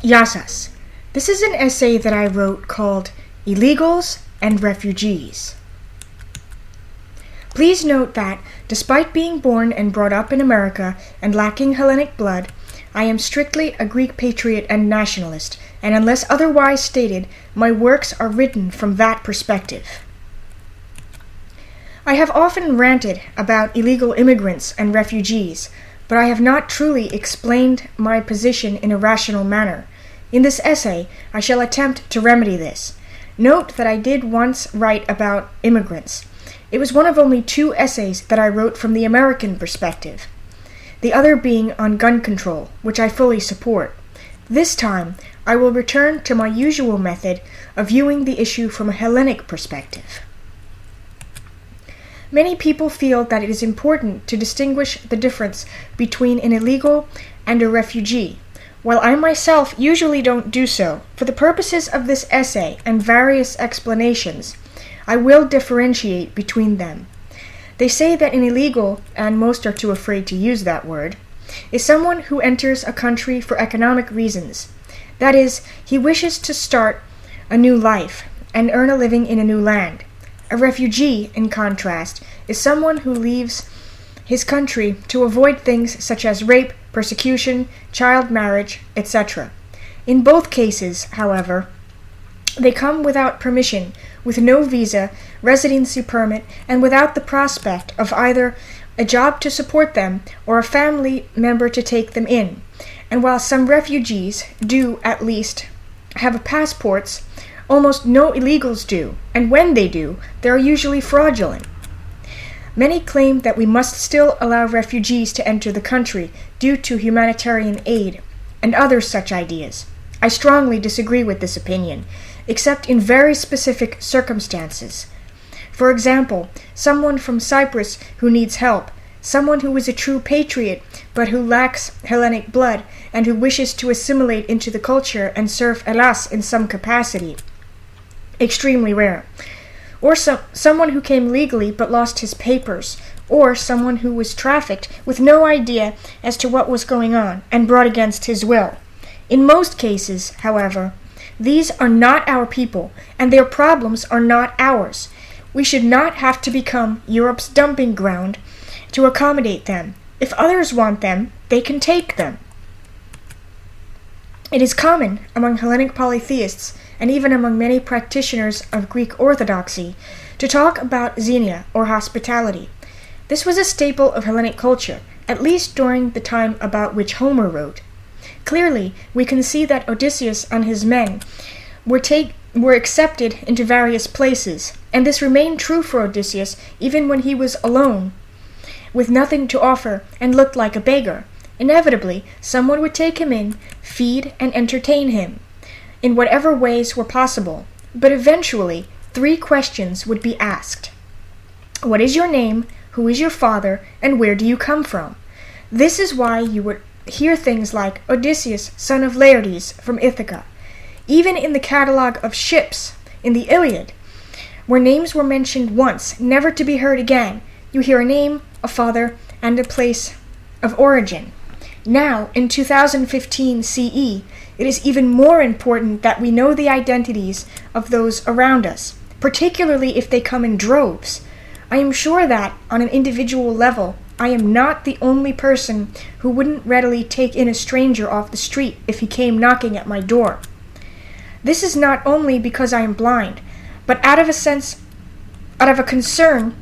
Yasas. This is an essay that I wrote called Illegals and Refugees. Please note that, despite being born and brought up in America and lacking Hellenic blood, I am strictly a Greek patriot and nationalist, and unless otherwise stated, my works are written from that perspective. I have often ranted about illegal immigrants and refugees, but I have not truly explained my position in a rational manner. In this essay, I shall attempt to remedy this. Note that I did once write about immigrants. It was one of only 2 essays that I wrote from the American perspective, the other being on gun control, which I fully support. This time, I will return to my usual method of viewing the issue from a Hellenic perspective. Many people feel that it is important to distinguish the difference between an illegal and a refugee, while I myself usually don't do so. For the purposes of this essay and various explanations, I will differentiate between them. They say that an illegal, and most are too afraid to use that word, is someone who enters a country for economic reasons. That is, he wishes to start a new life and earn a living in a new land. A refugee, in contrast, is someone who leaves his country to avoid things such as rape, persecution, child marriage, etc. In both cases, however, they come without permission, with no visa, residency permit, and without the prospect of either a job to support them or a family member to take them in. And while some refugees do, at least, have passports, almost no illegals do, and when they do, they are usually fraudulent. Many claim that we must still allow refugees to enter the country due to humanitarian aid and other such ideas. I strongly disagree with this opinion, except in very specific circumstances. For example, someone from Cyprus who needs help, someone who is a true patriot but who lacks Hellenic blood and who wishes to assimilate into the culture and serve Hellas in some capacity. Extremely rare. Or someone who came legally but lost his papers, or someone who was trafficked with no idea as to what was going on and brought against his will. In most cases, however, these are not our people, and their problems are not ours. We should not have to become Europe's dumping ground to accommodate them. If others want them, they can take them. It is common among Hellenic polytheists, and even among many practitioners of Greek orthodoxy, to talk about xenia, or hospitality. This was a staple of Hellenic culture, at least during the time about which Homer wrote. Clearly, we can see that Odysseus and his men were accepted into various places, and this remained true for Odysseus even when he was alone, with nothing to offer, and looked like a beggar. Inevitably, someone would take him in, feed, and entertain him, in whatever ways were possible. But eventually, 3 questions would be asked. What is your name? Who is your father? And where do you come from? This is why you would hear things like Odysseus, son of Laertes, from Ithaca. Even in the catalogue of ships, in the Iliad, where names were mentioned once, never to be heard again, you hear a name, a father, and a place of origin. Now, in 2015 CE, it is even more important that we know the identities of those around us, particularly if they come in droves. I am sure that, on an individual level, I am not the only person who wouldn't readily take in a stranger off the street if he came knocking at my door. This is not only because I am blind, but out of a concern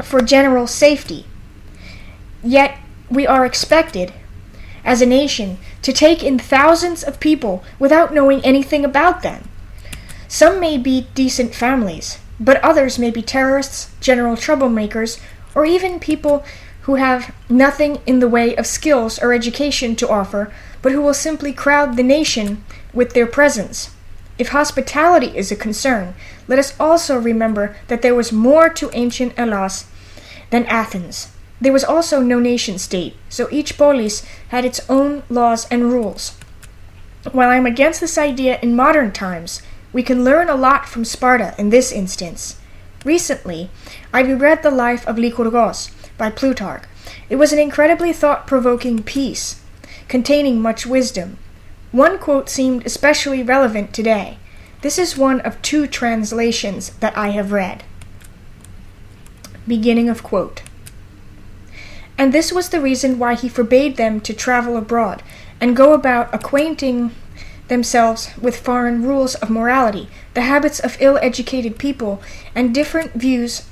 for general safety. Yet we are expected, as a nation, to take in thousands of people without knowing anything about them. Some may be decent families, but others may be terrorists, general troublemakers, or even people who have nothing in the way of skills or education to offer, but who will simply crowd the nation with their presence. If hospitality is a concern, let us also remember that there was more to ancient Hellas than Athens. There was also no nation-state, so each polis had its own laws and rules. While I am against this idea in modern times, we can learn a lot from Sparta in this instance. Recently, I reread The Life of Lycurgus by Plutarch. It was an incredibly thought-provoking piece, containing much wisdom. One quote seemed especially relevant today. This is one of 2 translations that I have read. Beginning of quote. And this was the reason why he forbade them to travel abroad and go about acquainting themselves with foreign rules of morality, the habits of ill-educated people, and different views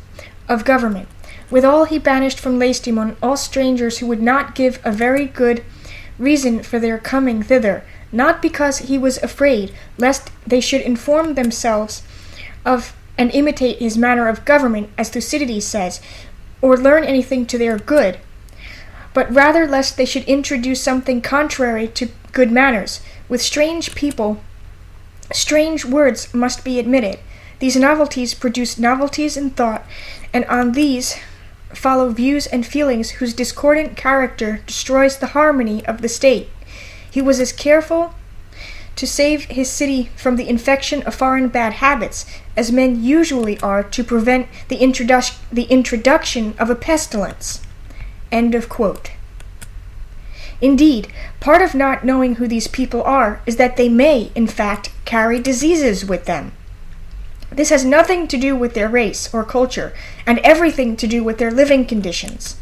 of government. Withal he banished from Lacedaemon all strangers who would not give a very good reason for their coming thither, not because he was afraid lest they should inform themselves of and imitate his manner of government, as Thucydides says, or learn anything to their good, but rather lest they should introduce something contrary to good manners. With strange people, strange words must be admitted. These novelties produce novelties in thought, and on these follow views and feelings whose discordant character destroys the harmony of the state. He was as careful to save his city from the infection of foreign bad habits as men usually are to prevent the introduction of a pestilence. End of quote. Indeed, part of not knowing who these people are is that they may, in fact, carry diseases with them. This has nothing to do with their race or culture, and everything to do with their living conditions.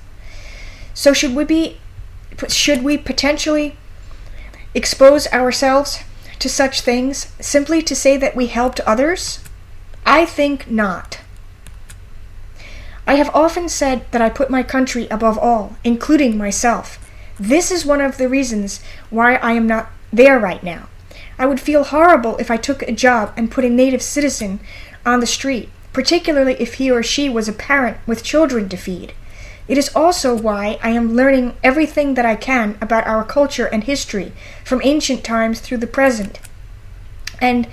So should we potentially expose ourselves to such things simply to say that we helped others? I think not. I have often said that I put my country above all, including myself. This is one of the reasons why I am not there right now. I would feel horrible if I took a job and put a native citizen on the street, particularly if he or she was a parent with children to feed. It is also why I am learning everything that I can about our culture and history, from ancient times through the present, and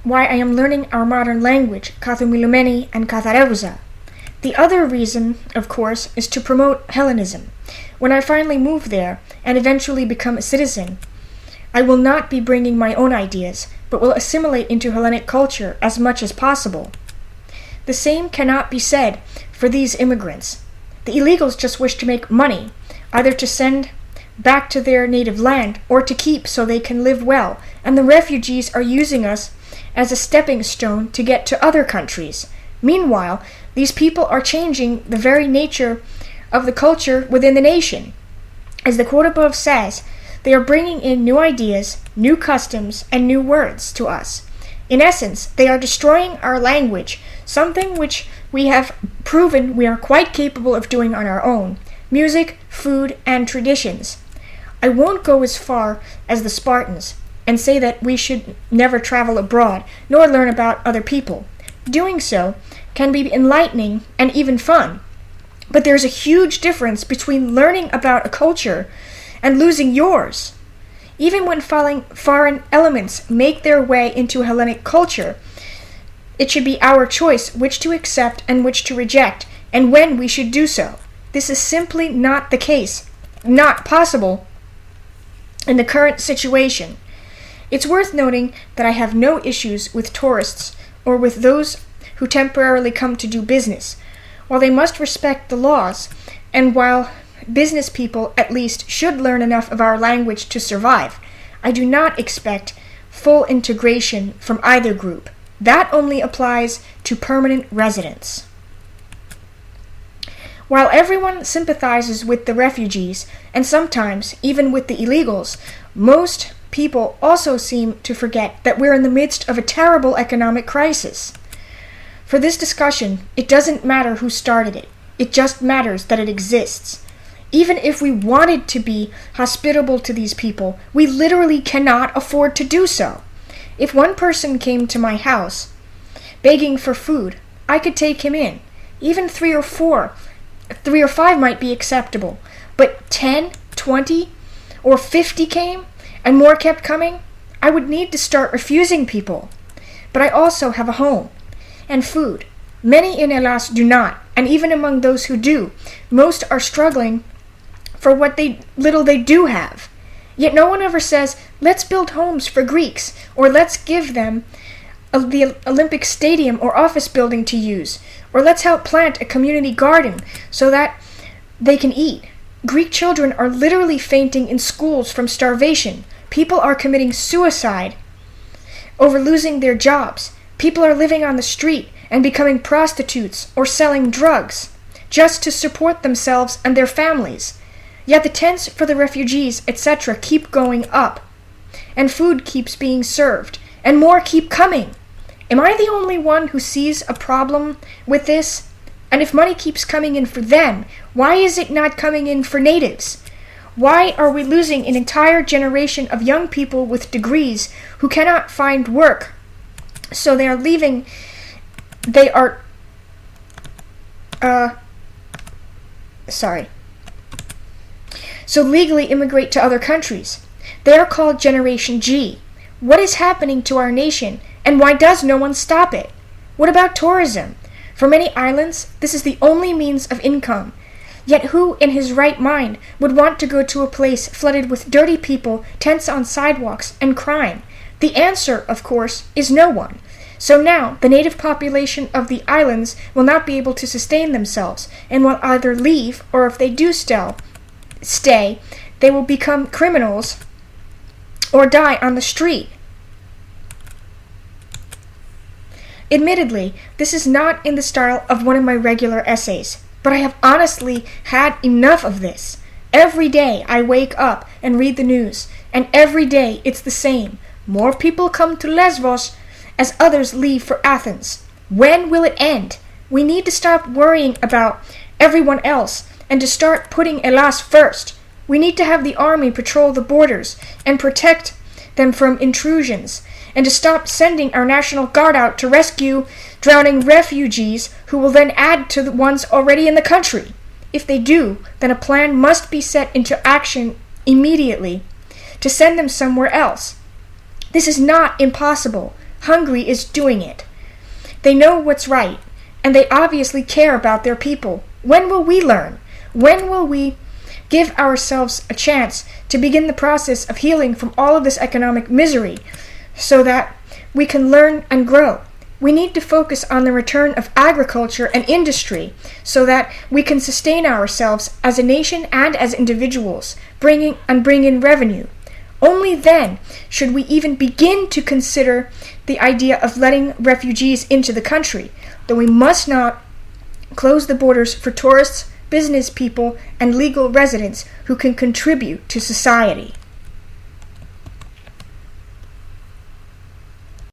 why I am learning our modern language, Kathumilumeni and Kathareuza. The other reason, of course, is to promote Hellenism. When I finally move there and eventually become a citizen, I will not be bringing my own ideas, but will assimilate into Hellenic culture as much as possible. The same cannot be said for these immigrants. The illegals just wish to make money, either to send back to their native land or to keep so they can live well, and the refugees are using us as a stepping stone to get to other countries. Meanwhile, these people are changing the very nature of the culture within the nation. As the quote above says, they are bringing in new ideas, new customs, and new words to us. In essence, they are destroying our language, something which we have proven we are quite capable of doing on our own: music, food, and traditions. I won't go as far as the Spartans and say that we should never travel abroad nor learn about other people. Doing so can be enlightening and even fun. But there's a huge difference between learning about a culture and losing yours. Even when foreign elements make their way into Hellenic culture, it should be our choice which to accept and which to reject, and when we should do so. This is simply not the case, not possible in the current situation. It's worth noting that I have no issues with tourists or with those who temporarily come to do business. While they must respect the laws, and while business people at least should learn enough of our language to survive, I do not expect full integration from either group. That only applies to permanent residents. While everyone sympathizes with the refugees, and sometimes even with the illegals, most people also seem to forget that we're in the midst of a terrible economic crisis. For this discussion, it doesn't matter who started it. It just matters that it exists. Even if we wanted to be hospitable to these people, we literally cannot afford to do so. If one person came to my house begging for food, I could take him in. Even 3 or 5 might be acceptable. But 10, 20, or 50 came, and more kept coming, I would need to start refusing people. But I also have a home and food. Many in Hellas do not, and even among those who do, most are struggling for what little they do have. Yet no one ever says, let's build homes for Greeks, or let's give them the Olympic Stadium or office building to use, or let's help plant a community garden so that they can eat. Greek children are literally fainting in schools from starvation. People are committing suicide over losing their jobs. People are living on the street and becoming prostitutes or selling drugs just to support themselves and their families. Yet the tents for the refugees, etc., keep going up, and food keeps being served, and more keep coming. Am I the only one who sees a problem with this? And if money keeps coming in for them, why is it not coming in for natives? Why are we losing an entire generation of young people with degrees who cannot find work? So they are leaving, so legally immigrate to other countries. They are called Generation G. What is happening to our nation, and why does no one stop it? What about tourism? For many islands, this is the only means of income. Yet who in his right mind would want to go to a place flooded with dirty people, tents on sidewalks, and crime? The answer, of course, is no one. So now, the native population of the islands will not be able to sustain themselves, and will either leave, or if they do stay, they will become criminals or die on the street. Admittedly, this is not in the style of one of my regular essays, but I have honestly had enough of this. Every day I wake up and read the news, and every day it's the same. More people come to Lesbos as others leave for Athens. When will it end? We need to stop worrying about everyone else and to start putting Hellas first. We need to have the army patrol the borders and protect them from intrusions, and to stop sending our National Guard out to rescue drowning refugees who will then add to the ones already in the country. If they do, then a plan must be set into action immediately to send them somewhere else. This is not impossible. Hungary is doing it. They know what's right, and they obviously care about their people. When will we learn? When will we give ourselves a chance to begin the process of healing from all of this economic misery so that we can learn and grow? We need to focus on the return of agriculture and industry so that we can sustain ourselves as a nation and as individuals, bring in revenue. Only then should we even begin to consider the idea of letting refugees into the country, though we must not close the borders for tourists, business people, and legal residents who can contribute to society.